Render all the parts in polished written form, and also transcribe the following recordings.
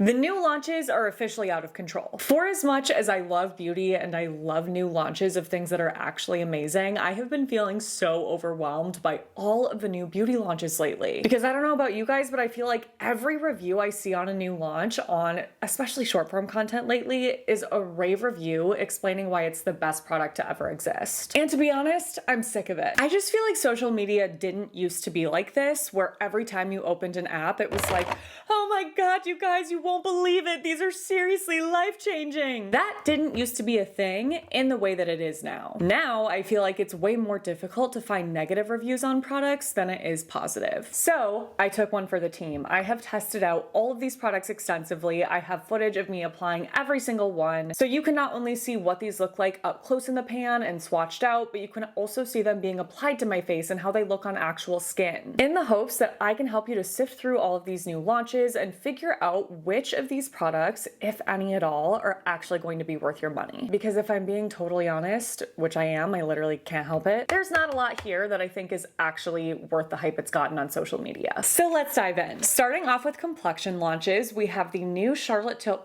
The new launches are officially out of control. For as much as I love beauty and I love new launches of things that are actually amazing, I have been feeling so overwhelmed by all of the new beauty launches lately. Because I don't know about you guys, but I feel like every review I see on a new launch on especially short form content lately is a rave review explaining why it's the best product to ever exist. And to be honest, I'm sick of it. I just feel like social media didn't used to be like this, where every time you opened an app, it was like, oh my God, you guys, you won't believe it. These are seriously life-changing. That didn't used to be a thing in the way that it is now. Now, I feel like it's way more difficult to find negative reviews on products than it is positive. So I took one for the team. I have tested out all of these products extensively. I have footage of me applying every single one. So you can not only see what these look like up close in the pan and swatched out, but you can also see them being applied to my face and how they look on actual skin. In the hopes that I can help you to sift through all of these new launches and figure out which of these products, if any at all, are actually going to be worth your money. Because if I'm being totally honest, which I am, I literally can't help it, there's not a lot here that I think is actually worth the hype it's gotten on social media. So let's dive in. Starting off with Complexion launches, we have the new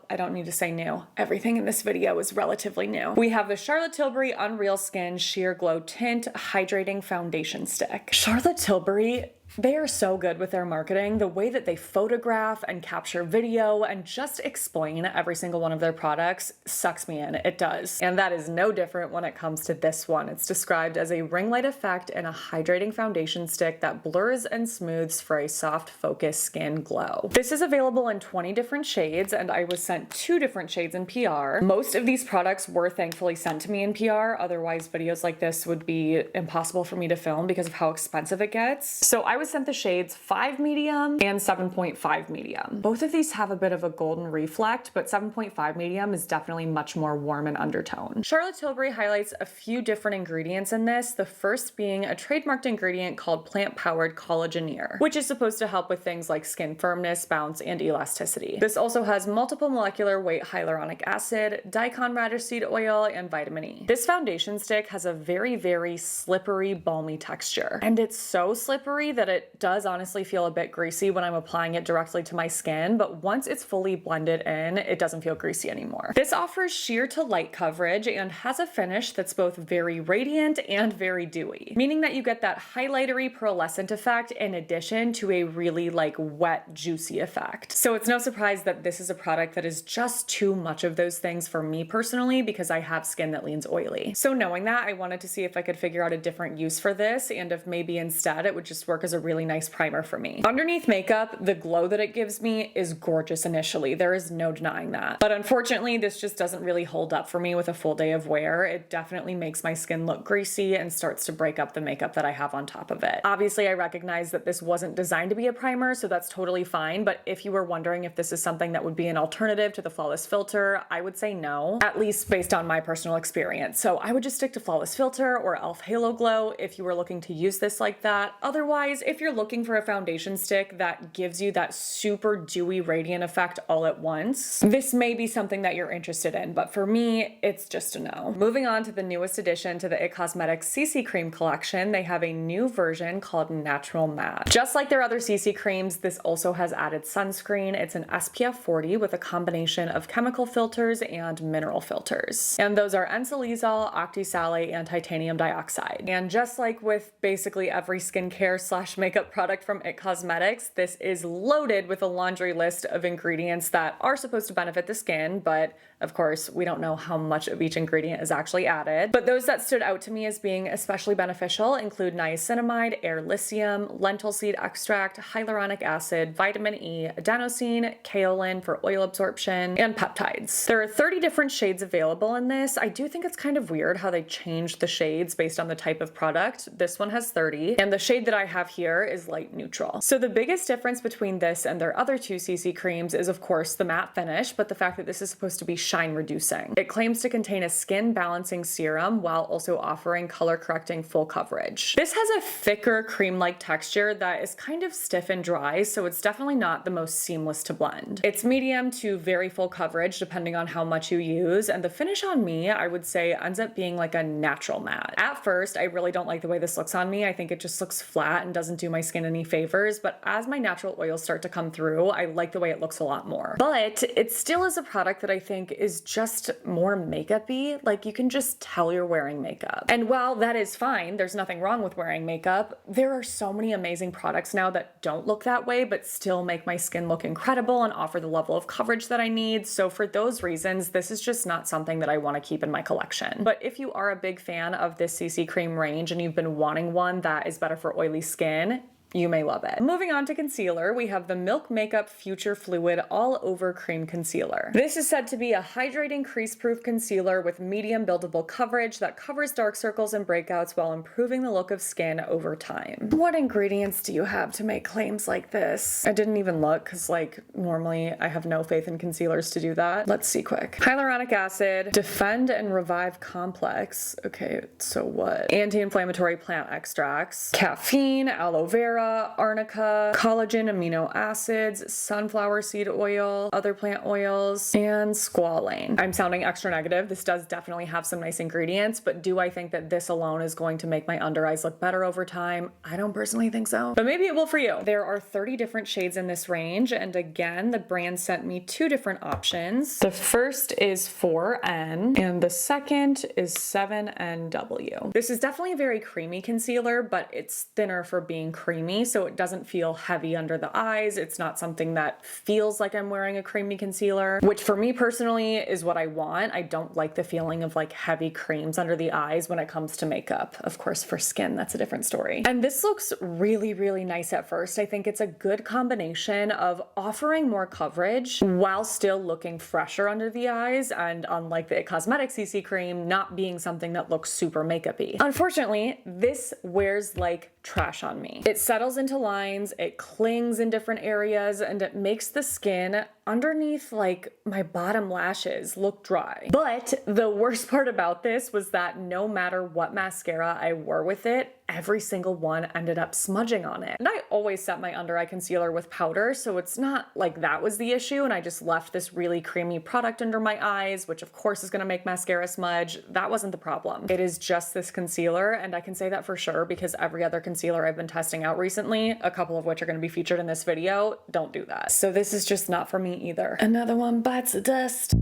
I don't need to say new. Everything in this video is relatively new. We have the Charlotte Tilbury Unreal Skin Sheer Glow Tint Hydrating Foundation Stick. Charlotte Tilbury, they are so good with their marketing. The way that they photograph and capture video and just explain every single one of their products sucks me in. It does. And that is no different when it comes to this one. It's described as a ring light effect and a hydrating foundation stick that blurs and smooths for a soft, focused skin glow. This is available in 20 different shades, and I was sent 2 different shades in PR. Most of these products were thankfully sent to me in PR. Otherwise, videos like this would be impossible for me to film because of how expensive it gets. So I was sent the shades 5 medium and 7.5 medium. Both of these have a bit of a golden reflect, but 7.5 medium is definitely much more warm in undertone. Charlotte Tilbury highlights a few different ingredients in this, the first being a trademarked ingredient called plant-powered collageneer, which is supposed to help with things like skin firmness, bounce, and elasticity. This also has multiple molecular weight hyaluronic acid, daikon radish seed oil, and vitamin E. This foundation stick has a very, very slippery, balmy texture, and it's so slippery that it does honestly feel a bit greasy when I'm applying it directly to my skin, but once it's fully blended in, it doesn't feel greasy anymore. This offers sheer to light coverage and has a finish that's both very radiant and very dewy, meaning that you get that highlightery pearlescent effect in addition to a really wet, juicy effect. So it's no surprise that this is a product that is just too much of those things for me personally because I have skin that leans oily. So knowing that, I wanted to see if I could figure out a different use for this and if maybe instead it would just work as a really nice primer for me. Underneath makeup, the glow that it gives me is gorgeous initially. There is no denying that. But unfortunately, this just doesn't really hold up for me with a full day of wear. It definitely makes my skin look greasy and starts to break up the makeup that I have on top of it. Obviously, I recognize that this wasn't designed to be a primer, so that's totally fine. But if you were wondering if this is something that would be an alternative to the Flawless Filter, I would say no, at least based on my personal experience. So I would just stick to Flawless Filter or e.l.f. Halo Glow if you were looking to use this like that. Otherwise, if you're looking for a foundation stick that gives you that super dewy radiant effect all at once, this may be something that you're interested in, but for me, it's just a no. Moving on to the newest addition to the IT Cosmetics CC Cream collection, they have a new version called Natural Matte. Just like their other CC creams, this also has added sunscreen. It's an SPF 40 with a combination of chemical filters and mineral filters. And those are ensilisol, octisalate, and titanium dioxide. And just like with basically every skincare / makeup product from IT Cosmetics, this is loaded with a laundry list of ingredients that are supposed to benefit the skin, but of course, we don't know how much of each ingredient is actually added. But those that stood out to me as being especially beneficial include niacinamide, air-lithium, lentil seed extract, hyaluronic acid, vitamin E, adenosine, kaolin for oil absorption, and peptides. There are 30 different shades available in this. I do think it's kind of weird how they changed the shades based on the type of product. This one has 30, and the shade that I have here is light neutral. So the biggest difference between this and their other 2 CC creams is of course the matte finish, but the fact that this is supposed to be shine reducing. It claims to contain a skin balancing serum while also offering color correcting full coverage. This has a thicker cream-like texture that is kind of stiff and dry, so it's definitely not the most seamless to blend. It's medium to very full coverage depending on how much you use, and the finish on me, I would say, ends up being like a natural matte. At first, I really don't like the way this looks on me. I think it just looks flat and doesn't doesn't do my skin any favors, but as my natural oils start to come through, I like the way it looks a lot more. But it still is a product that I think is just more makeup-y. Like, you can just tell you're wearing makeup. And while that is fine, there's nothing wrong with wearing makeup, there are so many amazing products now that don't look that way, but still make my skin look incredible and offer the level of coverage that I need. So for those reasons, this is just not something that I want to keep in my collection. But if you are a big fan of this CC cream range and you've been wanting one that is better for oily skin, you may love it. Moving on to concealer, we have the Milk Makeup Future Fluid All Over Cream Concealer. This is said to be a hydrating, crease-proof concealer with medium buildable coverage that covers dark circles and breakouts while improving the look of skin over time. What ingredients do you have to make claims like this? I didn't even look because, like, normally I have no faith in concealers to do that. Let's see quick. Hyaluronic acid, Defend and Revive Complex. Okay, so what? Anti-inflammatory plant extracts, caffeine, aloe vera, arnica, collagen amino acids, sunflower seed oil, other plant oils, and squalane. I'm sounding extra negative. This does definitely have some nice ingredients, but do I think that this alone is going to make my under eyes look better over time? I don't personally think so, but maybe it will for you. There are 30 different shades in this range, and again, the brand sent me 2 different options. The first is 4N, and the second is 7NW. This is definitely a very creamy concealer, but it's thinner for being creamy, so it doesn't feel heavy under the eyes. It's not something that feels like I'm wearing a creamy concealer, which for me personally is what I want. I don't like the feeling of like heavy creams under the eyes when it comes to makeup. Of course, for skin, that's a different story. And this looks really, really nice at first. I think it's a good combination of offering more coverage while still looking fresher under the eyes, and unlike the It Cosmetics CC cream, not being something that looks super makeup-y. Unfortunately, this wears like trash on me. It settles into lines, it clings in different areas, and it makes the skin underneath like my bottom lashes look dry. But the worst part about this was that no matter what mascara I wore with it, every single one ended up smudging on it. And I always set my under eye concealer with powder, so it's not like that was the issue, and I just left this really creamy product under my eyes, which of course is gonna make mascara smudge. That wasn't the problem. It is just this concealer, and I can say that for sure because every other concealer I've been testing out recently, a couple of which are gonna be featured in this video, don't do that. So this is just not for me either. Another one bites the dust.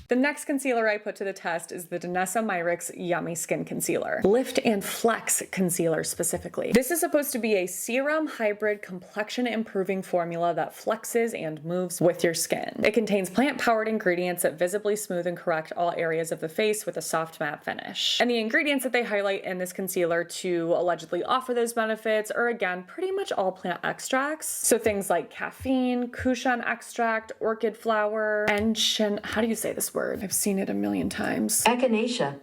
The next concealer I put to the test is the Danessa Myricks Yummy Skin Concealer. Lift and Flex Concealer specifically. This is supposed to be a serum hybrid complexion improving formula that flexes and moves with your skin. It contains plant-powered ingredients that visibly smooth and correct all areas of the face with a soft matte finish. And the ingredients that they highlight in this concealer to allegedly offer those benefits are again pretty much all plant extracts. So things like caffeine, cushion extract, orchid flower, and how do you say this word? I've seen it a million times. Echinacea.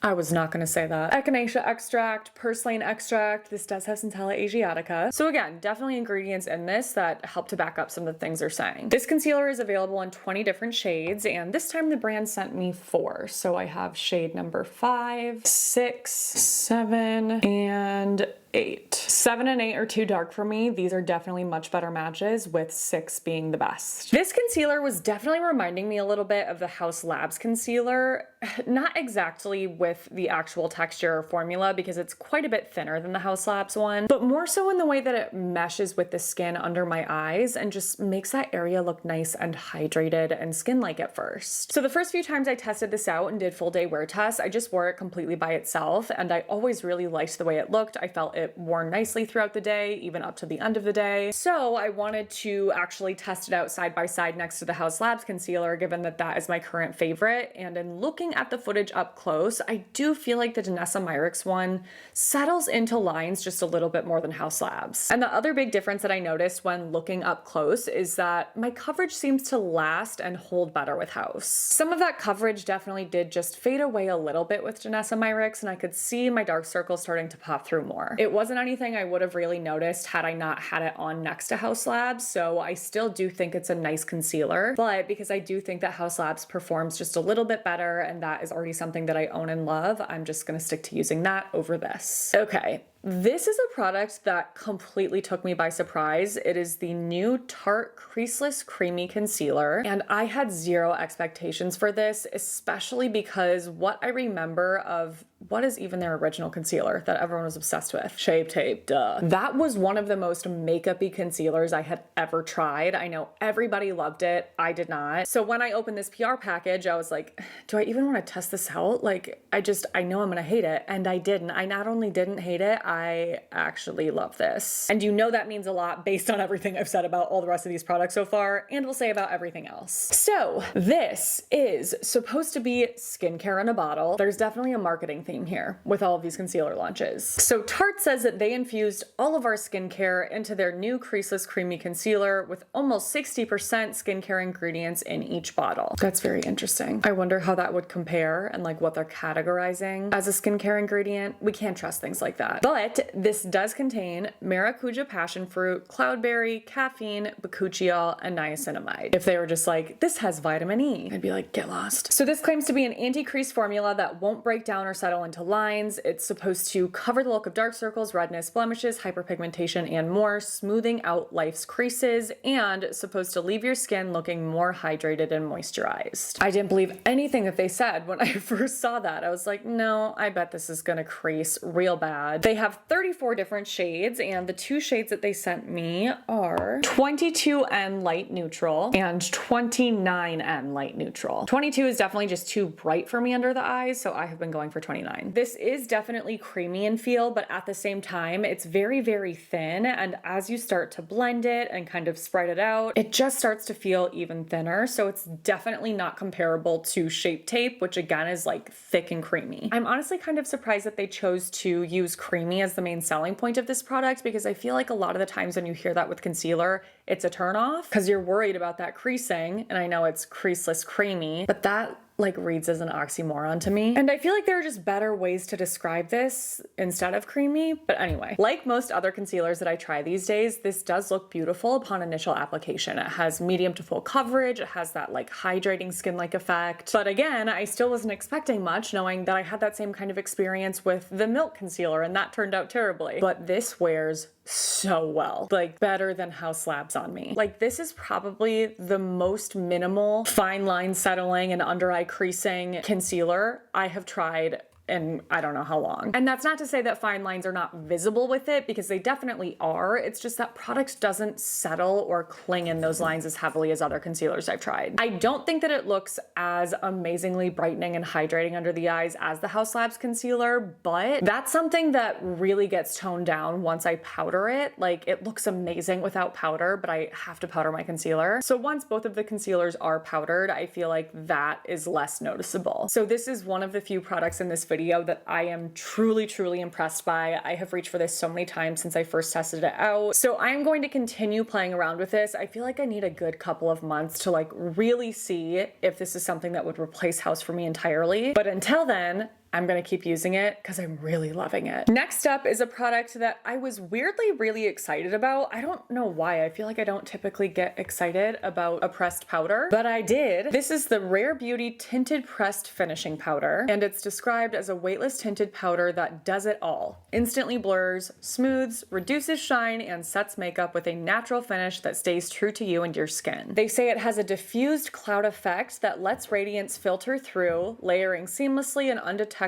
I was not going to say that. Echinacea extract, purslane extract. This does have Centella asiatica. So again, definitely ingredients in this that help to back up some of the things they're saying. This concealer is available in 20 different shades, and this time the brand sent me 4. So I have shade number 5, 6, 7, and 8. 7 and 8 are too dark for me. These are definitely much better matches, with 6 being the best. This concealer was definitely reminding me a little bit of the Haus Labs concealer. Not exactly with the actual texture or formula because it's quite a bit thinner than the Haus Labs one, but more so in the way that it meshes with the skin under my eyes and just makes that area look nice and hydrated and skin-like at first. So the first few times I tested this out and did full day wear tests, I just wore it completely by itself, and I always really liked the way it looked. I felt it wore nicely throughout the day, even up to the end of the day. So I wanted to actually test it out side by side next to the Haus Labs concealer, given that that is my current favorite. And in looking at the footage up close, I do feel like the Danessa Myricks one settles into lines just a little bit more than Haus Labs. And the other big difference that I noticed when looking up close is that my coverage seems to last and hold better with Haus. Some of that coverage definitely did just fade away a little bit with Danessa Myricks, and I could see my dark circles starting to pop through more. It wasn't anything I would have really noticed had I not had it on next to Haus Labs, so I still do think it's a nice concealer, but because I do think that Haus Labs performs just a little bit better, and that is already something that I own and love, I'm just gonna stick to using that over this. Okay. This is a product that completely took me by surprise. It is the new Tarte Creaseless Creamy Concealer, and I had zero expectations for this, especially because what I remember of what is even their original concealer that everyone was obsessed with? Shape Tape, duh. That was one of the most makeup-y concealers I had ever tried. I know everybody loved it. I did not. So when I opened this PR package, I was like, do I even want to test this out? Like, I know I'm gonna hate it. And I didn't. I not only didn't hate it, I actually love this. And you know that means a lot based on everything I've said about all the rest of these products so far, and will say about everything else. So this is supposed to be skincare in a bottle. There's definitely a marketing theme here with all of these concealer launches. So Tarte says that they infused all of our skincare into their new Creaseless Creamy Concealer with almost 60% skincare ingredients in each bottle. That's very interesting. I wonder how that would compare and like what they're categorizing as a skincare ingredient. We can't trust things like that. But this does contain maracuja passion fruit, cloudberry, caffeine, bakuchiol, and niacinamide. If they were just like, this has vitamin E, I'd be like, get lost. So this claims to be an anti-crease formula that won't break down or settle into lines. It's supposed to cover the look of dark circles, redness, blemishes, hyperpigmentation, and more, smoothing out life's creases, and supposed to leave your skin looking more hydrated and moisturized. I didn't believe anything that they said when I first saw that. I was like, no, I bet this is gonna crease real bad. They have 34 different shades, and the two shades that they sent me are 22N Light Neutral and 29N Light Neutral. 22 is definitely just too bright for me under the eyes, so I have been going for 29. This is definitely creamy in feel, but at the same time, it's very, very thin, and as you start to blend it and kind of spread it out, it just starts to feel even thinner, so it's definitely not comparable to Shape Tape, which again is like thick and creamy. I'm honestly kind of surprised that they chose to use creamy as the main selling point of this product, because I feel like a lot of the times when you hear that with concealer, it's a turnoff because you're worried about that creasing, and I know it's creaseless creamy, but that like reads as an oxymoron to me. And I feel like there are just better ways to describe this instead of creamy. But anyway, like most other concealers that I try these days, this does look beautiful upon initial application. It has medium to full coverage. It has that like hydrating skin-like effect. But again, I still wasn't expecting much, knowing that I had that same kind of experience with the Milk concealer, and that turned out terribly. But this wears so well, like better than House Slabs on me. Like this is probably the most minimal fine line settling and under eye creasing concealer I have tried in I don't know how long. And that's not to say that fine lines are not visible with it, because they definitely are. It's just that product doesn't settle or cling in those lines as heavily as other concealers I've tried. I don't think that it looks as amazingly brightening and hydrating under the eyes as the House Labs concealer, but that's something that really gets toned down once I powder it. Like it looks amazing without powder, but I have to powder my concealer. So once both of the concealers are powdered, I feel like that is less noticeable. So this is one of the few products in this video that I am truly, truly impressed by. I have reached for this so many times since I first tested it out. So I'm going to continue playing around with this. I feel like I need a good couple of months to like really see if this is something that would replace House for me entirely. But until then, I'm gonna keep using it because I'm really loving it. Next up is a product that I was weirdly really excited about. I don't know why. I feel like I don't typically get excited about a pressed powder, but I did. This is the Rare Beauty Tinted Pressed Finishing Powder, and it's described as a weightless tinted powder that does it all. Instantly blurs, smooths, reduces shine, and sets makeup with a natural finish that stays true to you and your skin. They say it has a diffused cloud effect that lets radiance filter through, layering seamlessly and undetectably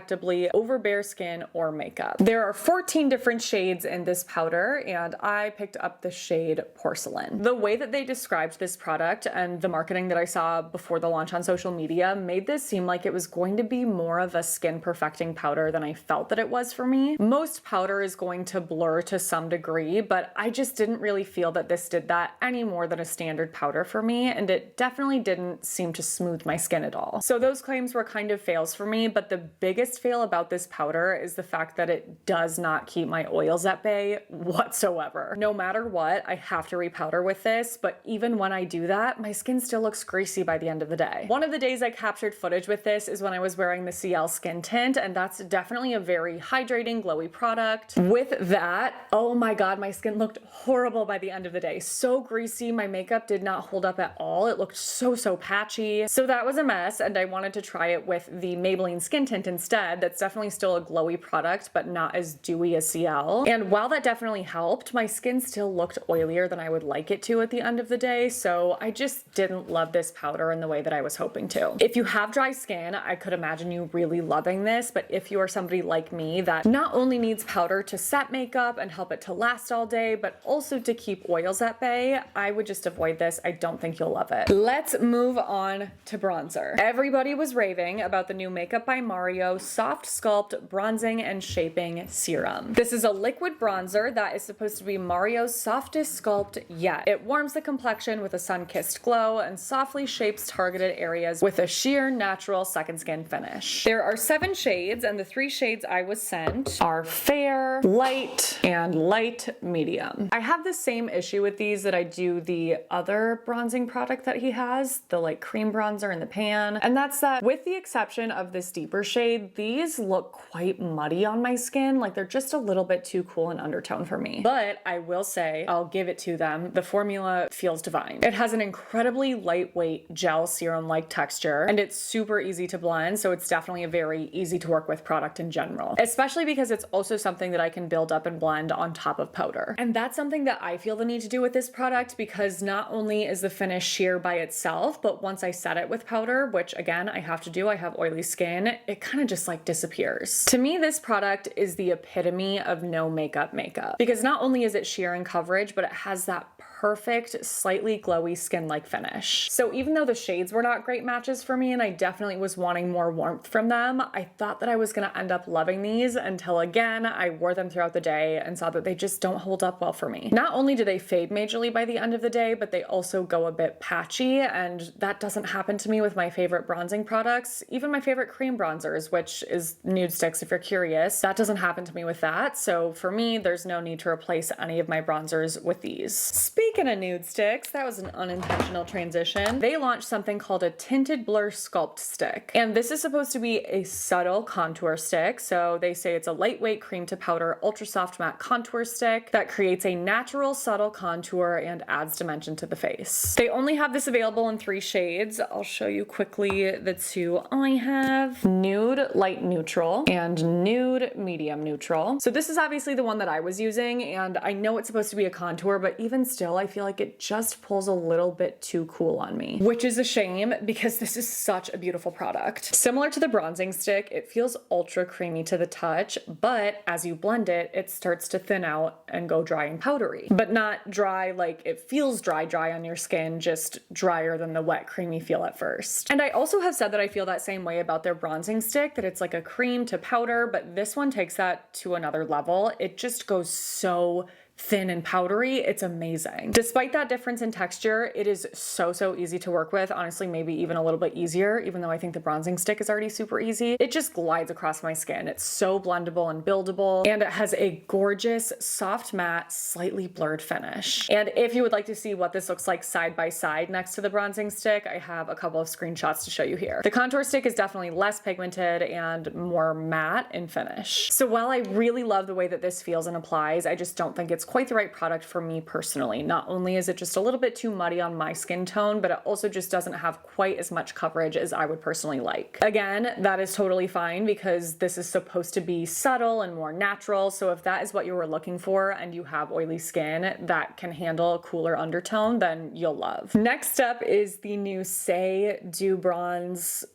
over bare skin or makeup. There are 14 different shades in this powder, and I picked up the shade Porcelain. The way that they described this product and the marketing that I saw before the launch on social media made this seem like it was going to be more of a skin perfecting powder than I felt that it was for me. Most powder is going to blur to some degree, but I just didn't really feel that this did that any more than a standard powder for me, and it definitely didn't seem to smooth my skin at all. So those claims were kind of fails for me, but the biggest fail about this powder is the fact that it does not keep my oils at bay whatsoever. No matter what, I have to repowder with this, but even when I do that, my skin still looks greasy by the end of the day. One of the days I captured footage with this is when I was wearing the CL skin tint, and that's definitely a very hydrating, glowy product. With that, oh my god, my skin looked horrible by the end of the day. So greasy, my makeup did not hold up at all. It looked so patchy. So that was a mess, and I wanted to try it with the Maybelline skin tint instead. instead. That's definitely still a glowy product, but not as dewy as CL. And while that definitely helped, my skin still looked oilier than I would like it to at the end of the day, so I just didn't love this powder in the way that I was hoping to. If you have dry skin, I could imagine you really loving this, but if you are somebody like me that not only needs powder to set makeup and help it to last all day, but also to keep oils at bay, I would just avoid this. I don't think you'll love it. Let's move on to bronzer. Everybody was raving about the new Makeup by Mario Soft Sculpt Bronzing and Shaping Serum. This is a liquid bronzer that is supposed to be Mario's softest sculpt yet. It warms the complexion with a sun-kissed glow and softly shapes targeted areas with a sheer natural second skin finish. There are 7 shades, and the 3 shades I was sent are fair, light, and light medium. I have the same issue with these that I do the other bronzing product that he has, the like cream bronzer in the pan, and that's that with the exception of this deeper shade, these look quite muddy on my skin, like they're just a little bit too cool in undertone for me. But I will say, I'll give it to them, the formula feels divine. It has an incredibly lightweight gel serum-like texture, and it's super easy to blend, so it's definitely a very easy to work with product in general, especially because it's also something that I can build up and blend on top of powder. And that's something that I feel the need to do with this product, because not only is the finish sheer by itself, but once I set it with powder, which again, I have to do, I have oily skin, it kind of just like disappears. To me, this product is the epitome of no makeup, because not only is it sheer in coverage, but it has that perfect, slightly glowy skin-like finish. So even though the shades were not great matches for me and I definitely was wanting more warmth from them, I thought that I was gonna end up loving these until again, I wore them throughout the day and saw that they just don't hold up well for me. Not only do they fade majorly by the end of the day, but they also go a bit patchy, and that doesn't happen to me with my favorite bronzing products, even my favorite cream bronzers, which is Nude Sticks if you're curious. That doesn't happen to me with that, so for me, there's no need to replace any of my bronzers with these. Speaking of Nude Sticks, that was an unintentional transition. They launched something called a Tinted Blur Sculpt Stick, and this is supposed to be a subtle contour stick. So they say it's a lightweight cream to powder ultra soft matte contour stick that creates a natural subtle contour and adds dimension to the face. They only have this available in 3 shades. I'll show you quickly the 2 I have: Nude Light Neutral and Nude Medium Neutral. So this is obviously the one that I was using, and I know it's supposed to be a contour, but even still, I feel like it just pulls a little bit too cool on me, which is a shame because this is such a beautiful product. Similar to the bronzing stick, it feels ultra creamy to the touch, but as you blend it, it starts to thin out and go dry and powdery, but not dry like it feels dry on your skin, just drier than the wet creamy feel at first. And I also have said that I feel that same way about their bronzing stick, that it's like a cream to powder, but this one takes that to another level. It just goes so thin and powdery. It's amazing. Despite that difference in texture, it is so easy to work with. Honestly, maybe even a little bit easier, even though I think the bronzing stick is already super easy. It just glides across my skin. It's so blendable and buildable, and it has a gorgeous, soft matte, slightly blurred finish. And if you would like to see what this looks like side by side next to the bronzing stick, I have a couple of screenshots to show you here. The contour stick is definitely less pigmented and more matte in finish. So while I really love the way that this feels and applies, I just don't think it's quite the right product for me personally. Not only is it just a little bit too muddy on my skin tone, but it also just doesn't have quite as much coverage as I would personally like. Again, that is totally fine because this is supposed to be subtle and more natural. So if that is what you were looking for and you have oily skin that can handle a cooler undertone, then you'll love. Next up is the new Say Dew Bronze.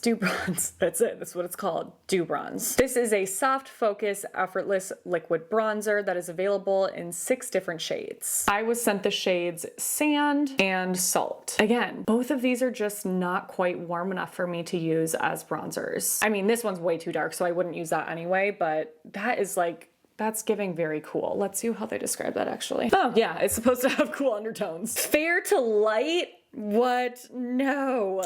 Dew Bronze. That's it. That's what it's called. Dew Bronze. This is a soft focus, effortless liquid bronzer that is available in 6 different shades. I was sent the shades Sand and Salt. Again, both of these are just not quite warm enough for me to use as bronzers. I mean, this one's way too dark, so I wouldn't use that anyway, but that is like, that's giving very cool. Let's see how they describe that actually. Oh yeah, it's supposed to have cool undertones. Fair to light? What? No.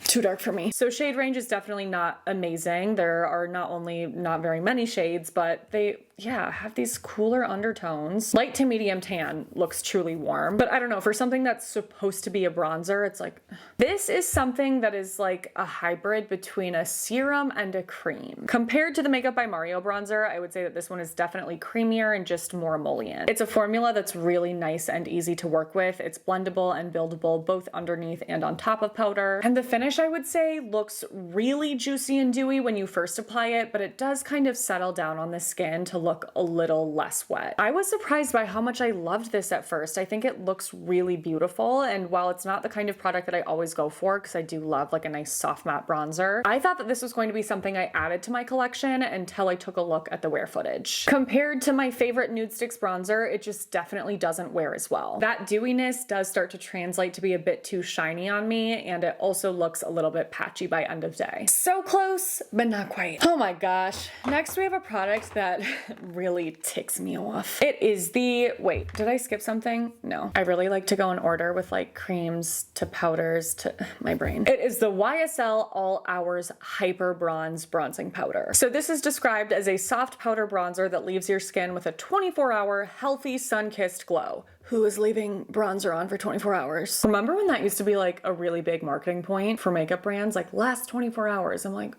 Too dark for me. So shade range is definitely not amazing. There are not only not very many shades, but they, yeah, have these cooler undertones. Light to medium tan looks truly warm, but I don't know, for something that's supposed to be a bronzer, it's like, this is something that is like a hybrid between a serum and a cream. Compared to the Makeup by Mario bronzer, I would say that this one is definitely creamier and just more emollient. It's a formula that's really nice and easy to work with. It's blendable and buildable both underneath and on top of powder. And the finish I would say looks really juicy and dewy when you first apply it, but it does kind of settle down on the skin to look a little less wet. I was surprised by how much I loved this at first. I think it looks really beautiful, and while it's not the kind of product that I always go for, because I do love like a nice soft matte bronzer, I thought that this was going to be something I added to my collection until I took a look at the wear footage. Compared to my favorite Nude Sticks bronzer, it just definitely doesn't wear as well. That dewiness does start to translate to be a bit too shiny on me, and it also looks a little bit patchy by end of day. So close, but not quite. Oh my gosh. Next we have a product that really ticks me off. It is the, wait, did I skip something? No. I really like to go in order with like creams to powders to my brain. It is the YSL All Hours Hyper Bronze Bronzing Powder. So this is described as a soft powder bronzer that leaves your skin with a 24-hour healthy sun-kissed glow. Who is leaving bronzer on for 24 hours? Remember when that used to be like a really big marketing point for makeup brands? Like, last 24 hours. I'm like,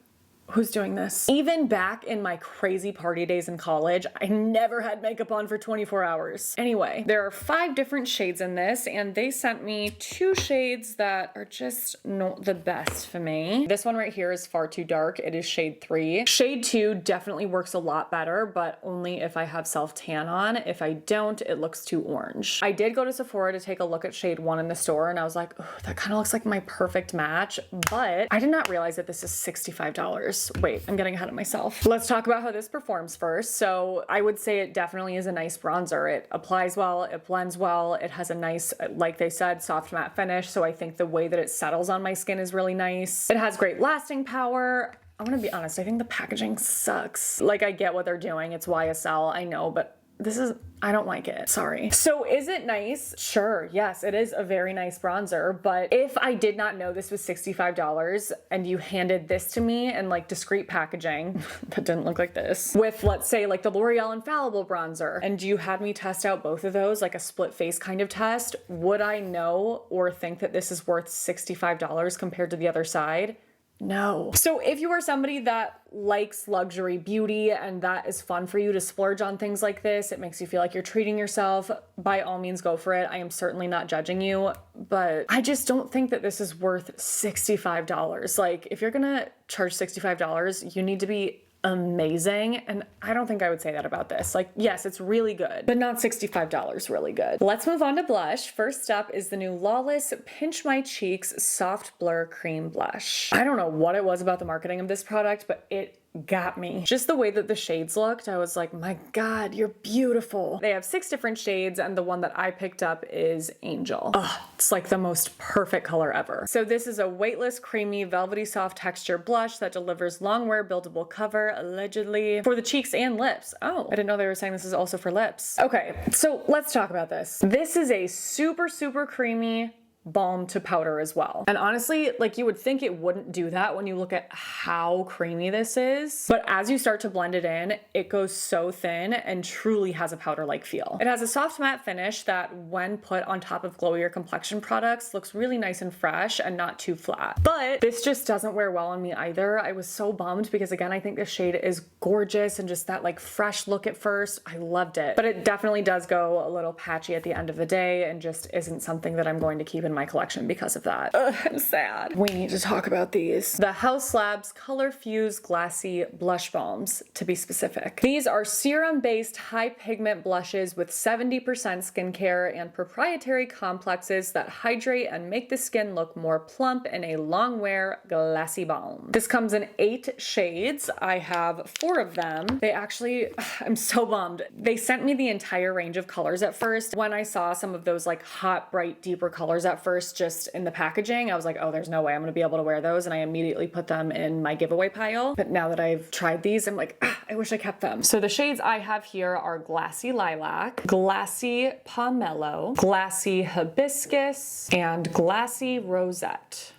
who's doing this? Even back in my crazy party days in college, I never had makeup on for 24 hours. Anyway, there are 5 different shades in this, and they sent me 2 shades that are just not the best for me. This one right here is far too dark. It is shade 3. Shade 2 definitely works a lot better, but only if I have self-tan on. If I don't, it looks too orange. I did go to Sephora to take a look at shade 1 in the store, and I was like, oh, that kind of looks like my perfect match, but I did not realize that this is $65. Wait, I'm getting ahead of myself. Let's talk about how this performs first. So I would say it definitely is a nice bronzer. It applies well, it blends well, it has a nice, like they said, soft matte finish. So I think the way that it settles on my skin is really nice. It has great lasting power. I'm gonna be honest, I think the packaging sucks. Like, I get what they're doing, it's YSL, I know, but I don't like it, sorry. So is it nice? Sure, yes, it is a very nice bronzer, but if I did not know this was $65 and you handed this to me in like discreet packaging that didn't look like this, with let's say like the L'Oreal Infallible bronzer, and you had me test out both of those, like a split face kind of test, would I know or think that this is worth $65 compared to the other side? No. So if you are somebody that likes luxury beauty and that is fun for you to splurge on things like this, it makes you feel like you're treating yourself, by all means go for it. I am certainly not judging you, but I just don't think that this is worth $65. Like, if you're gonna charge $65, you need to be amazing, and I don't think I would say that about this. Like, yes, it's really good, but not $65 really good. Let's move on to blush. First up is the new Lawless Pinch My Cheeks Soft Blur Cream Blush. I don't know what it was about the marketing of this product, but it got me. Just the way that the shades looked, I was like, my God, you're beautiful. They have 6 different shades, and the one that I picked up is Angel. Ugh, it's like the most perfect color ever. So this is a weightless, creamy, velvety soft texture blush that delivers long wear buildable cover, allegedly, for the cheeks and lips. Oh, I didn't know they were saying this is also for lips. Okay, so let's talk about this. This is a super, super creamy balm to powder as well. And honestly, like, you would think it wouldn't do that when you look at how creamy this is, but as you start to blend it in, it goes so thin and truly has a powder-like feel. It has a soft matte finish that, when put on top of glowier complexion products, looks really nice and fresh and not too flat. But this just doesn't wear well on me either. I was so bummed because, again, I think this shade is gorgeous and just that like fresh look at first. I loved it, but it definitely does go a little patchy at the end of the day and just isn't something that I'm going to keep in my collection because of that. Ugh, I'm sad. We need to talk about these. The House Labs Color Fuse Glassy Blush Balms, to be specific. These are serum-based high pigment blushes with 70% skincare and proprietary complexes that hydrate and make the skin look more plump in a long-wear glassy balm. This comes in 8 shades. I have 4 of them. They actually, I'm so bummed. They sent me the entire range of colors at first. When I saw some of those like hot, bright, deeper colors at first just in the packaging, I was like, oh, there's no way I'm gonna be able to wear those, and I immediately put them in my giveaway pile. But now that I've tried these, I'm like, I wish I kept them. So the shades I have here are Glassy Lilac, Glassy Pomelo, Glassy Hibiscus, and Glassy Rosette.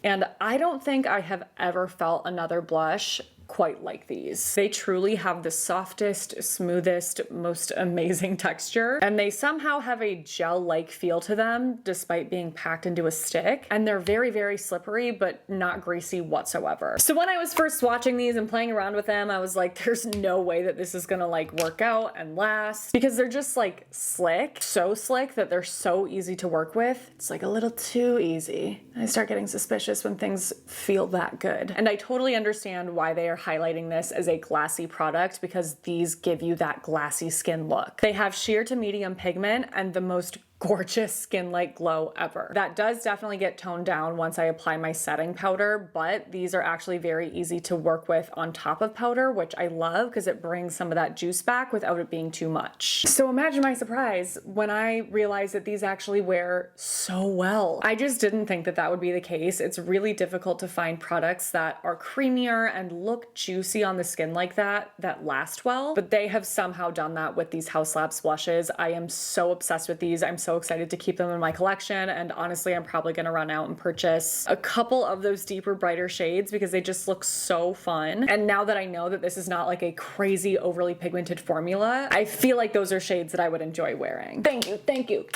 And I don't think I have ever felt another blush quite like these. They truly have the softest, smoothest, most amazing texture, and they somehow have a gel-like feel to them despite being packed into a stick, and they're very, very slippery but not greasy whatsoever. So when I was first swatching these and playing around with them, I was like, there's no way that this is gonna like work out and last, because they're just like slick, so slick that they're so easy to work with. It's like a little too easy. I start getting suspicious when things feel that good. And I totally understand why they are highlighting this as a glassy product, because these give you that glassy skin look. They have sheer to medium pigment and the most gorgeous skin-like glow ever. That does definitely get toned down once I apply my setting powder, but these are actually very easy to work with on top of powder, which I love because it brings some of that juice back without it being too much. So imagine my surprise when I realized that these actually wear so well. I just didn't think that that would be the case. It's really difficult to find products that are creamier and look juicy on the skin like that last well, but they have somehow done that with these Haus Labs blushes. I am so obsessed with these. I'm so excited to keep them in my collection, and honestly I'm probably gonna run out and purchase a couple of those deeper, brighter shades because they just look so fun. And now that I know that this is not like a crazy overly pigmented formula, I feel like those are shades that I would enjoy wearing. Thank you, thank you.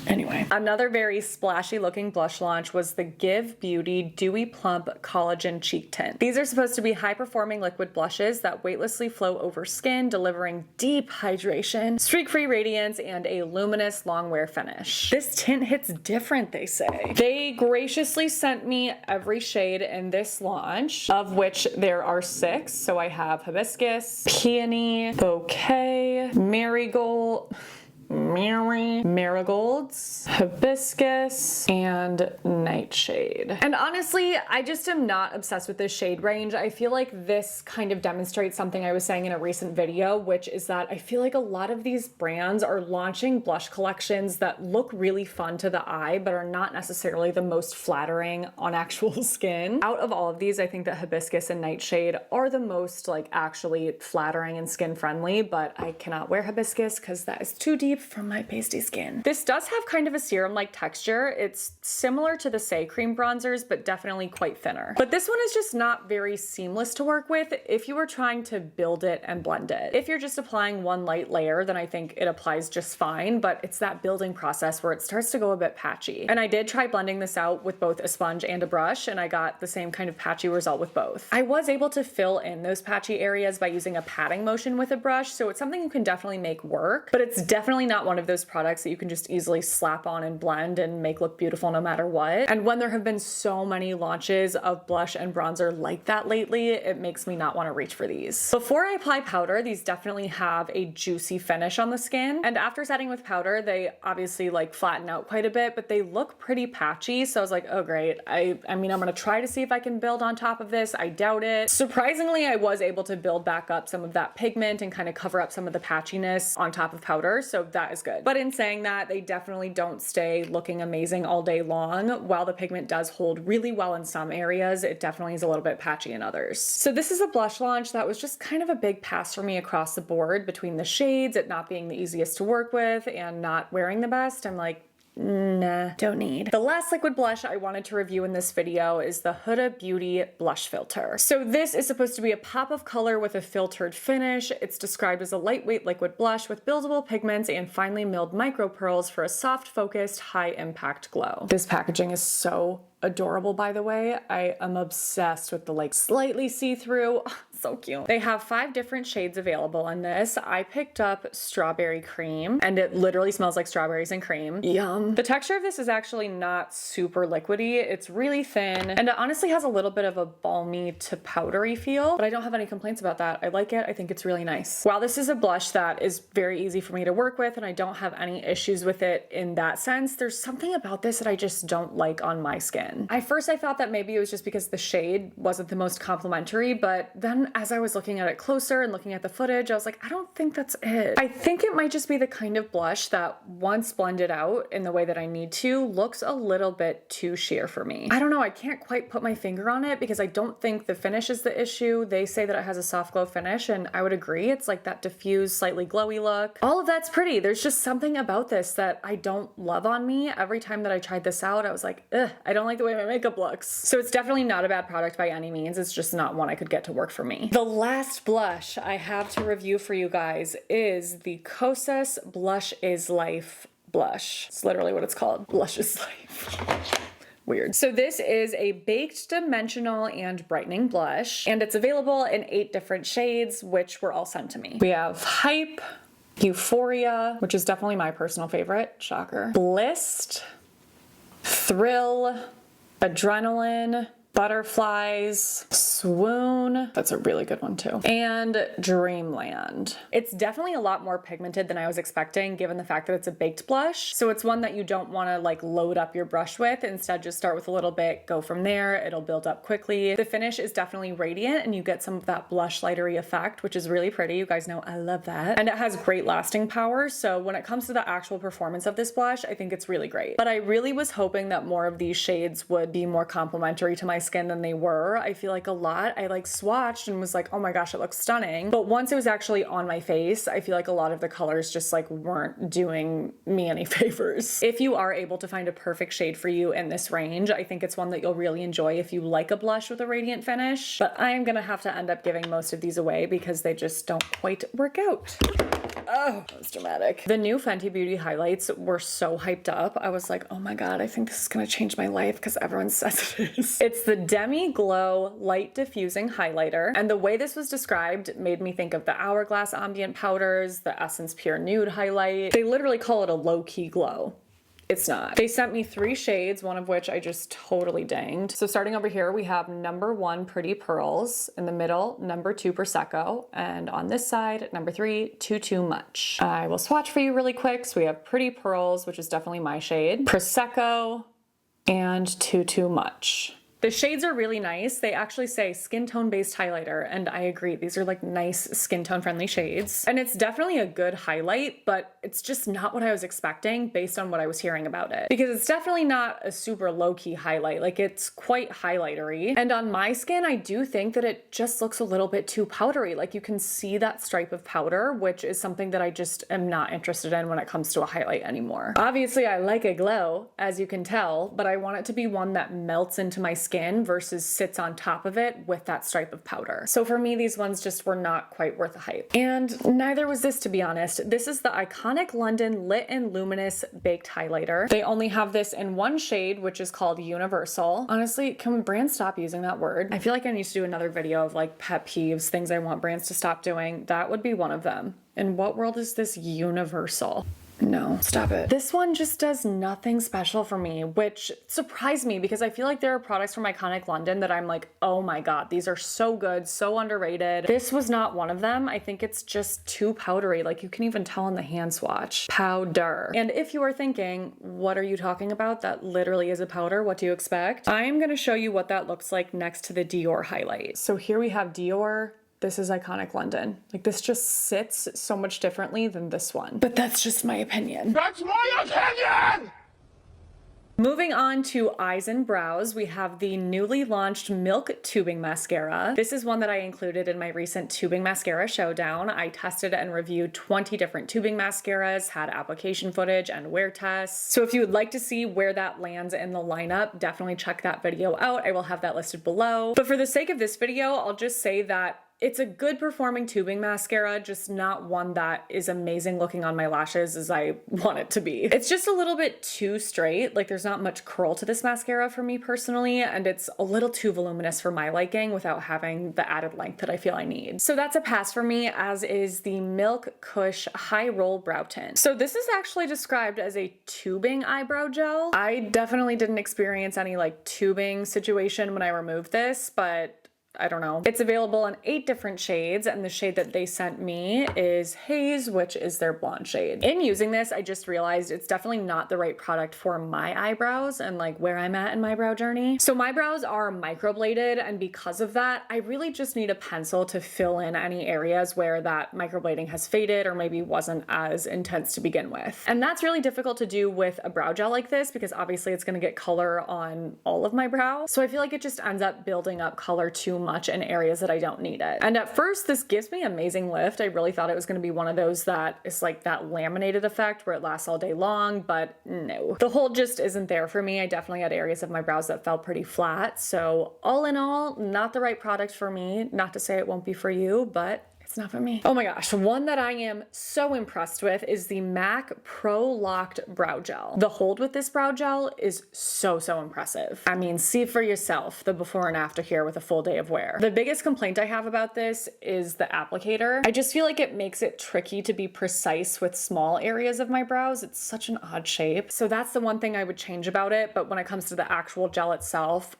Anyway, another very splashy looking blush launch was the Give Beauty Dewy Plump Collagen Cheek Tint. These are supposed to be high performing liquid blushes that weightlessly flow over skin, delivering deep hydration, streak-free radiance, and a luminous long wear finish. This tint hits different, they say. They graciously sent me every shade in this launch, of which there are 6. So I have Hibiscus, Peony, Bouquet, Marigolds, Hibiscus, and Nightshade. And honestly, I just am not obsessed with this shade range. I feel like this kind of demonstrates something I was saying in a recent video, which is that I feel like a lot of these brands are launching blush collections that look really fun to the eye, but are not necessarily the most flattering on actual skin. Out of all of these, I think that Hibiscus and Nightshade are the most like actually flattering and skin friendly, but I cannot wear Hibiscus because that is too deep from my pasty skin. This does have kind of a serum-like texture. It's similar to the Say Cream bronzers, but definitely quite thinner. But this one is just not very seamless to work with if you are trying to build it and blend it. If you're just applying one light layer, then I think it applies just fine, but it's that building process where it starts to go a bit patchy. And I did try blending this out with both a sponge and a brush, and I got the same kind of patchy result with both. I was able to fill in those patchy areas by using a patting motion with a brush, so it's something you can definitely make work, but it's definitely not one of those products that you can just easily slap on and blend and make look beautiful no matter what. And when there have been so many launches of blush and bronzer like that lately, it makes me not want to reach for these. Before I apply powder, these definitely have a juicy finish on the skin. And after setting with powder, they obviously like flatten out quite a bit, but they look pretty patchy. So I was like, oh great. I mean, I'm gonna try to see if I can build on top of this. I doubt it. Surprisingly, I was able to build back up some of that pigment and kind of cover up some of the patchiness on top of powder. So that is good. But in saying that, they definitely don't stay looking amazing all day long. While the pigment does hold really well in some areas, it definitely is a little bit patchy in others. So this is a blush launch that was just kind of a big pass for me across the board between the shades, it not being the easiest to work with, and not wearing the best. I'm like, nah, don't need. The last liquid blush I wanted to review in this video is the Huda Beauty Blush Filter. So this is supposed to be a pop of color with a filtered finish. It's described as a lightweight liquid blush with buildable pigments and finely milled micro pearls for a soft, focused, high impact glow. This packaging is so adorable, by the way. I am obsessed with the like slightly see-through. So cute. They have 5 different shades available in this. I picked up Strawberry Cream, and it literally smells like strawberries and cream. Yum. The texture of this is actually not super liquidy. It's really thin, and it honestly has a little bit of a balmy to powdery feel, but I don't have any complaints about that. I like it. I think it's really nice. While this is a blush that is very easy for me to work with, and I don't have any issues with it in that sense, there's something about this that I just don't like on my skin. At first I thought that maybe it was just because the shade wasn't the most complimentary, but then as I was looking at it closer and looking at the footage, I was like, I don't think that's it. I think it might just be the kind of blush that once blended out in the way that I need to, looks a little bit too sheer for me. I don't know, I can't quite put my finger on it because I don't think the finish is the issue. They say that it has a soft glow finish, and I would agree. It's like that diffused, slightly glowy look. All of that's pretty. There's just something about this that I don't love on me. Every time that I tried this out, I was like, ugh, I don't like the the way my makeup looks. So it's definitely not a bad product by any means. It's just not one I could get to work for me. The last blush I have to review for you guys is the Kosas Blush is Life blush. It's literally what it's called. Blush is Life. Weird. So this is a baked dimensional and brightening blush, and it's available in 8 different shades, which were all sent to me. We have Hype, Euphoria, which is definitely my personal favorite, shocker, Blissed, Thrill, Adrenaline, Butterflies, Swoon, that's a really good one too, and Dreamland. It's definitely a lot more pigmented than I was expecting given the fact that it's a baked blush. So it's one that you don't want to like load up your brush with. Instead, just start with a little bit, go from there. It'll build up quickly. The finish is definitely radiant and you get some of that blush lightery effect, which is really pretty. You guys know I love that. And it has great lasting power. So when it comes to the actual performance of this blush, I think it's really great. But I really was hoping that more of these shades would be more complementary to my skin than they were. I feel like a lot I like swatched and was like, oh my gosh, it looks stunning. But once it was actually on my face, I feel like a lot of the colors just like weren't doing me any favors. If you are able to find a perfect shade for you in this range, I think it's one that you'll really enjoy if you like a blush with a radiant finish. But I'm gonna have to end up giving most of these away because they just don't quite work out. Oh, that was dramatic. The new Fenty Beauty highlights were so hyped up. I was like, oh my God, I think this is gonna change my life because everyone says it is. It's the Demi Glow Light Diffusing Highlighter. And the way this was described made me think of the Hourglass Ambient Powders, the Essence Pure Nude highlight. They literally call it a low-key glow. It's not. They sent me 3 shades, one of which I just totally danged. So starting over here, we have number 1, Pretty Pearls. In the middle, number 2, Prosecco. And on this side, number 3, Too Much. I will swatch for you really quick. So we have Pretty Pearls, which is definitely my shade, Prosecco, and Too Much. The shades are really nice. They actually say skin tone based highlighter, and I agree. These are like nice skin tone friendly shades. And it's definitely a good highlight, but it's just not what I was expecting based on what I was hearing about it. Because it's definitely not a super low key highlight. Like it's quite highlightery. And on my skin, I do think that it just looks a little bit too powdery. Like you can see that stripe of powder, which is something that I just am not interested in when it comes to a highlight anymore. Obviously, I like a glow, as you can tell, but I want it to be one that melts into my skin versus sits on top of it with that stripe of powder. So for me, these ones just were not quite worth the hype. And neither was this, to be honest. This is the Iconic London Lit and Luminous Baked Highlighter. They only have this in one shade, which is called Universal. Honestly, can brands stop using that word? I feel like I need to do another video of like pet peeves, things I want brands to stop doing. That would be one of them. In what world is this Universal? No, stop it. This one just does nothing special for me, which surprised me because I feel like there are products from Iconic London that I'm like, oh my God, these are so good, so underrated. This was not one of them. I think it's just too powdery. Like you can even tell in the hand swatch. Powder. And if you are thinking, what are you talking about? That literally is a powder. What do you expect? I am gonna show you what that looks like next to the Dior highlight. So here we have Dior. This is Iconic London. Like this just sits so much differently than this one. But that's just my opinion. That's my opinion! Moving on to eyes and brows, we have the newly launched Milk Tubing Mascara. This is one that I included in my recent tubing mascara showdown. I tested and reviewed 20 different tubing mascaras, had application footage and wear tests. So if you would like to see where that lands in the lineup, definitely check that video out. I will have that listed below. But for the sake of this video, I'll just say that it's a good performing tubing mascara, just not one that is amazing looking on my lashes as I want it to be. It's just a little bit too straight. Like there's not much curl to this mascara for me personally, and it's a little too voluminous for my liking without having the added length that I feel I need. So that's a pass for me, as is the Milk Kush High Roll Brow Tint. So this is actually described as a tubing eyebrow gel. I definitely didn't experience any like tubing situation when I removed this, but I don't know. It's available in 8 different shades, and the shade that they sent me is Haze, which is their blonde shade. In using this, I just realized it's definitely not the right product for my eyebrows and like where I'm at in my brow journey. So my brows are microbladed, and because of that, I really just need a pencil to fill in any areas where that microblading has faded or maybe wasn't as intense to begin with. And that's really difficult to do with a brow gel like this because obviously it's gonna get color on all of my brow. So I feel like it just ends up building up color too much in areas that I don't need it. And at first, this gives me amazing lift. I really thought it was going to be one of those that is like that laminated effect where it lasts all day long, but no. The hold just isn't there for me. I definitely had areas of my brows that felt pretty flat. So all in all, not the right product for me. Not to say it won't be for you, but it's not for me. Oh my gosh, one that I am so impressed with is the MAC Pro Locked Brow Gel. The hold with this brow gel is so impressive. I mean, see for yourself the before and after here with a full day of wear. The biggest complaint I have about this is the applicator. I just feel like it makes it tricky to be precise with small areas of my brows. It's such an odd shape. So that's the one thing I would change about it. But when it comes to the actual gel itself,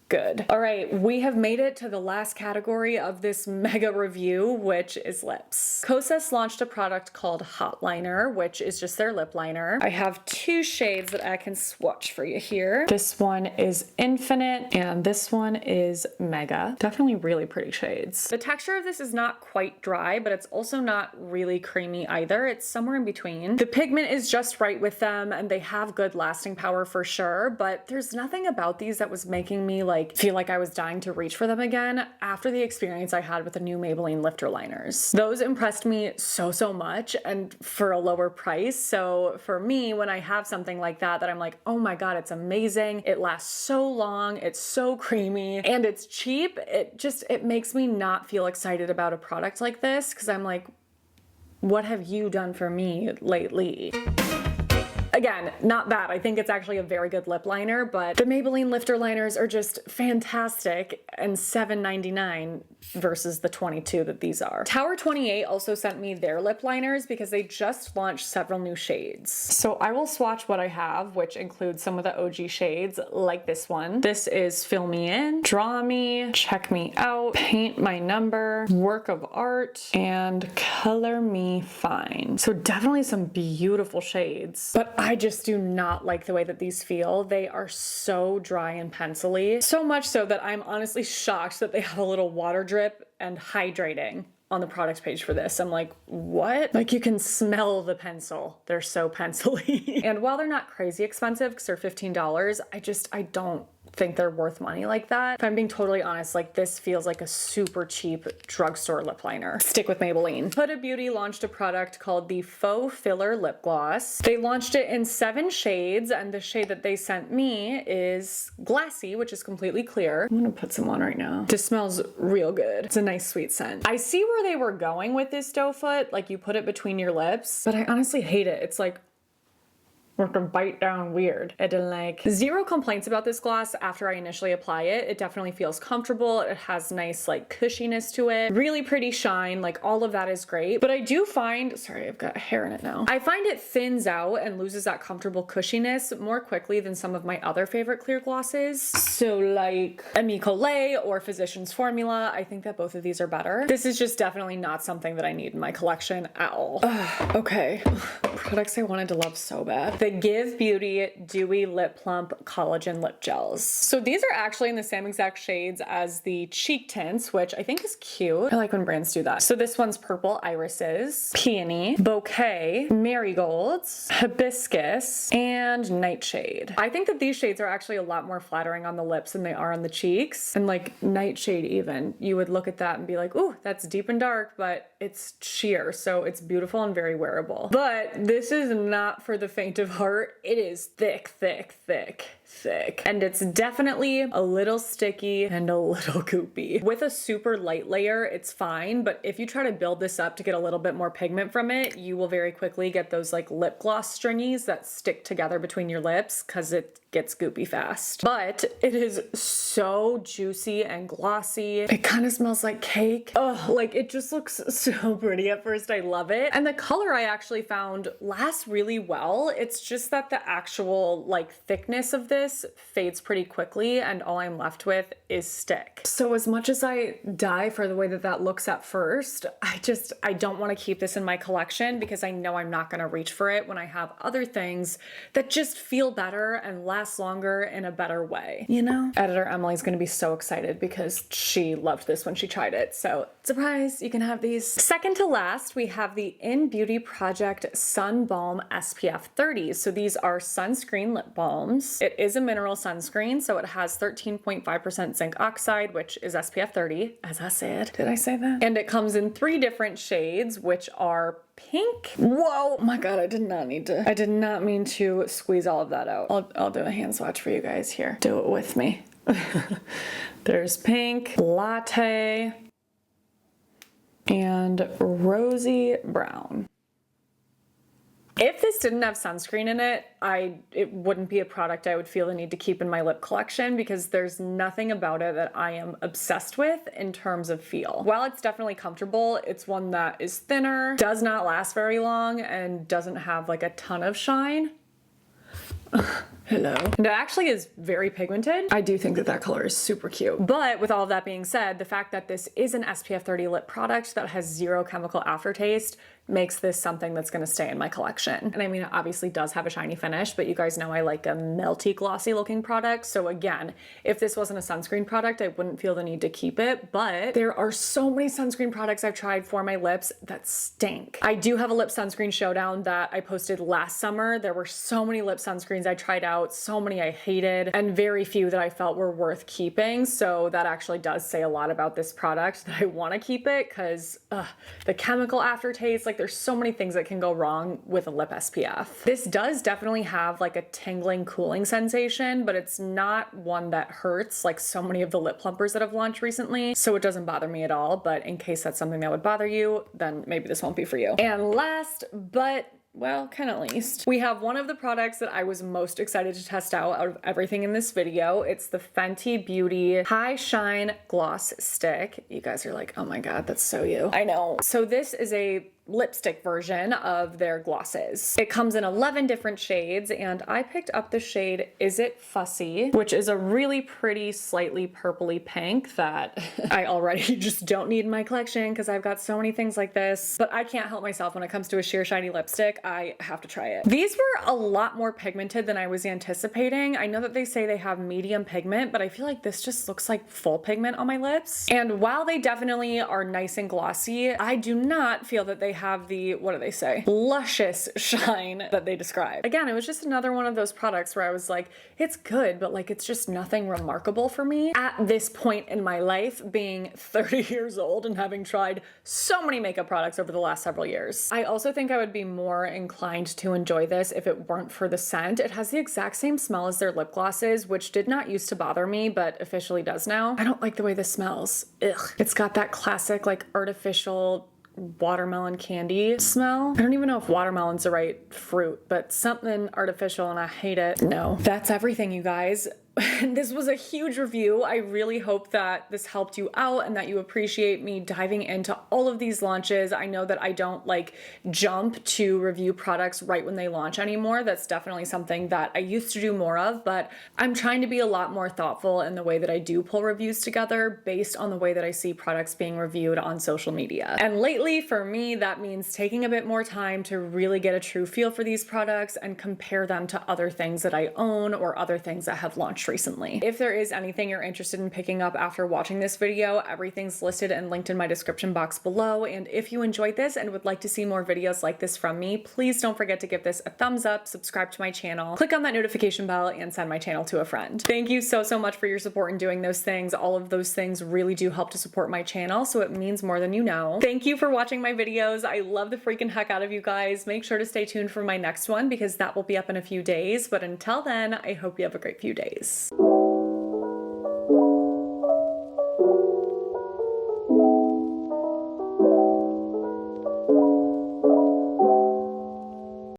good. All right, we have made it to the last category of this mega review, which is lips. Kosas launched a product called Hot Liner, which is just their lip liner. I have two shades that I can swatch for you here. This one is Infinite and this one is Mega. Definitely really pretty shades. The texture of this is not quite dry, but it's also not really creamy either. It's somewhere in between. The pigment is just right with them and they have good lasting power for sure, but there's nothing about these that was making me feel like I was dying to reach for them again after the experience I had with the new Maybelline lifter liners. Those impressed me so much and for a lower price. So for me, when I have something like that I'm like, oh my God, it's amazing. It lasts so long. It's so creamy and it's cheap. It makes me not feel excited about a product like this because I'm like, what have you done for me lately? Again, not bad. I think it's actually a very good lip liner, but the Maybelline lifter liners are just fantastic and $7.99 versus the $22 that these are. Tower 28 also sent me their lip liners because they just launched several new shades. So I will swatch what I have, which includes some of the OG shades like this one. This is Fill Me In, Draw Me, Check Me Out, Paint My Number, Work of Art, and Color Me Fine. So definitely some beautiful shades, but I just do not like the way that these feel. They are so dry and pencil-y. So much so that I'm honestly shocked that they have a little water drip and hydrating on the product page for this. I'm like, what? Like you can smell the pencil. They're so pencil-y. And while they're not crazy expensive because they're $15, I don't think they're worth money like that. If I'm being totally honest, this feels like a super cheap drugstore lip liner. Stick with Maybelline. Huda Beauty launched a product called the Faux Filler Lip Gloss. They launched it in 7 shades and the shade that they sent me is Glassy, which is completely clear. I'm gonna put some on right now. This smells real good. It's a nice sweet scent. I see where they were going with this doe foot, you put it between your lips, but I honestly hate it. It's like or to bite down weird. I didn't like. Zero complaints about this gloss after I initially apply it. It definitely feels comfortable. It has nice cushiness to it. Really pretty shine. All of that is great. But I do find, sorry, I've got hair in it now. I find it thins out and loses that comfortable cushiness more quickly than some of my other favorite clear glosses. So Ami Collet or Physicians Formula, I think that both of these are better. This is just definitely not something that I need in my collection at all. Okay. Products I wanted to love so bad. The Give Beauty Dewy Lip Plump Collagen Lip Gels. So these are actually in the same exact shades as the cheek tints, which I think is cute. I like when brands do that. So this one's Purple Irises, Peony, Bouquet, Marigolds, Hibiscus, and Nightshade. I think that these shades are actually a lot more flattering on the lips than they are on the cheeks. And Nightshade even, you would look at that and be like, ooh, that's deep and dark, but it's sheer, so it's beautiful and very wearable. But this is not for the faint of heart. It is thick. And it's definitely a little sticky and a little goopy. With a super light layer, it's fine, but if you try to build this up to get a little bit more pigment from it, you will very quickly get those lip gloss stringies that stick together between your lips because it gets goopy fast. But it is so juicy and glossy. It kind of smells like cake. Oh, it just looks so pretty at first. I love it. And the color I actually found lasts really well. It's just that the actual thickness of this fades pretty quickly and all I'm left with is stick. So as much as I die for the way that that looks at first, I don't want to keep this in my collection because I know I'm not going to reach for it when I have other things that just feel better and last longer in a better way, you know? Editor Emily's going to be so excited because she loved this when she tried it. So surprise, you can have these. Second to last, we have the In Beauty Project Sun Balm SPF 30. So these are sunscreen lip balms. It is a mineral sunscreen, so it has 13.5% zinc oxide, which is SPF 30, as I said. Did I say that? And it comes in 3 different shades, which are pink. Whoa, my God, I did not mean to squeeze all of that out. I'll do a hand swatch for you guys here. Do it with me. There's pink, latte, and rosy brown. If this didn't have sunscreen in it, it wouldn't be a product I would feel the need to keep in my lip collection because there's nothing about it that I am obsessed with in terms of feel. While it's definitely comfortable, it's one that is thinner, does not last very long, and doesn't have like a ton of shine. Hello. And it actually is very pigmented. I do think that that color is super cute. But with all of that being said, the fact that this is an SPF 30 lip product that has 0 chemical aftertaste makes this something that's gonna stay in my collection. And I mean, it obviously does have a shiny finish, but you guys know I like a melty, glossy looking product. So again, if this wasn't a sunscreen product, I wouldn't feel the need to keep it, but there are so many sunscreen products I've tried for my lips that stink. I do have a lip sunscreen showdown that I posted last summer. There were so many lip sunscreens I tried out, so many I hated, and very few that I felt were worth keeping. So that actually does say a lot about this product that I wanna keep it because the chemical aftertaste, like there's so many things that can go wrong with a lip SPF. This does definitely have like a tingling, cooling sensation, but it's not one that hurts like so many of the lip plumpers that have launched recently. So it doesn't bother me at all, but in case that's something that would bother you, then maybe this won't be for you. And last, but well, kind of least, we have one of the products that I was most excited to test out of everything in this video. It's the Fenty Beauty High Shine Gloss Stick. You guys are like, oh my God, that's so you. I know. So this is a lipstick version of their glosses. It comes in 11 different shades, and I picked up the shade Is It Fussy, which is a really pretty, slightly purpley pink that I already just don't need in my collection because I've got so many things like this, but I can't help myself when it comes to a sheer shiny lipstick. I have to try it. These were a lot more pigmented than I was anticipating. I know that they say they have medium pigment, but I feel like this just looks like full pigment on my lips. And while they definitely are nice and glossy, I do not feel that they have the, what do they say, luscious shine that they describe. Again, it was just another one of those products where I was like, it's good, but like it's just nothing remarkable for me at this point in my life, being 30 years old and having tried so many makeup products over the last several years. I also think I would be more inclined to enjoy this if it weren't for the scent. It has the exact same smell as their lip glosses, which did not used to bother me, but officially does now. I don't like the way this smells. Ugh. It's got that classic like artificial watermelon candy smell. I don't even know if watermelon's the right fruit, but something artificial and I hate it. No, that's everything, you guys. This was a huge review. I really hope that this helped you out and that you appreciate me diving into all of these launches. I know that I don't like jump to review products right when they launch anymore. That's definitely something that I used to do more of, but I'm trying to be a lot more thoughtful in the way that I do pull reviews together based on the way that I see products being reviewed on social media. And lately, for me, that means taking a bit more time to really get a true feel for these products and compare them to other things that I own or other things that have launched recently. If there is anything you're interested in picking up after watching this video, everything's listed and linked in my description box below. And if you enjoyed this and would like to see more videos like this from me, please don't forget to give this a thumbs up, subscribe to my channel, click on that notification bell, and send my channel to a friend. Thank you so much for your support in doing those things. All of those things really do help to support my channel, so it means more than you know. Thank you for watching my videos. I love the freaking heck out of you guys. Make sure to stay tuned for my next one because that will be up in a few days. But until then, I hope you have a great few days.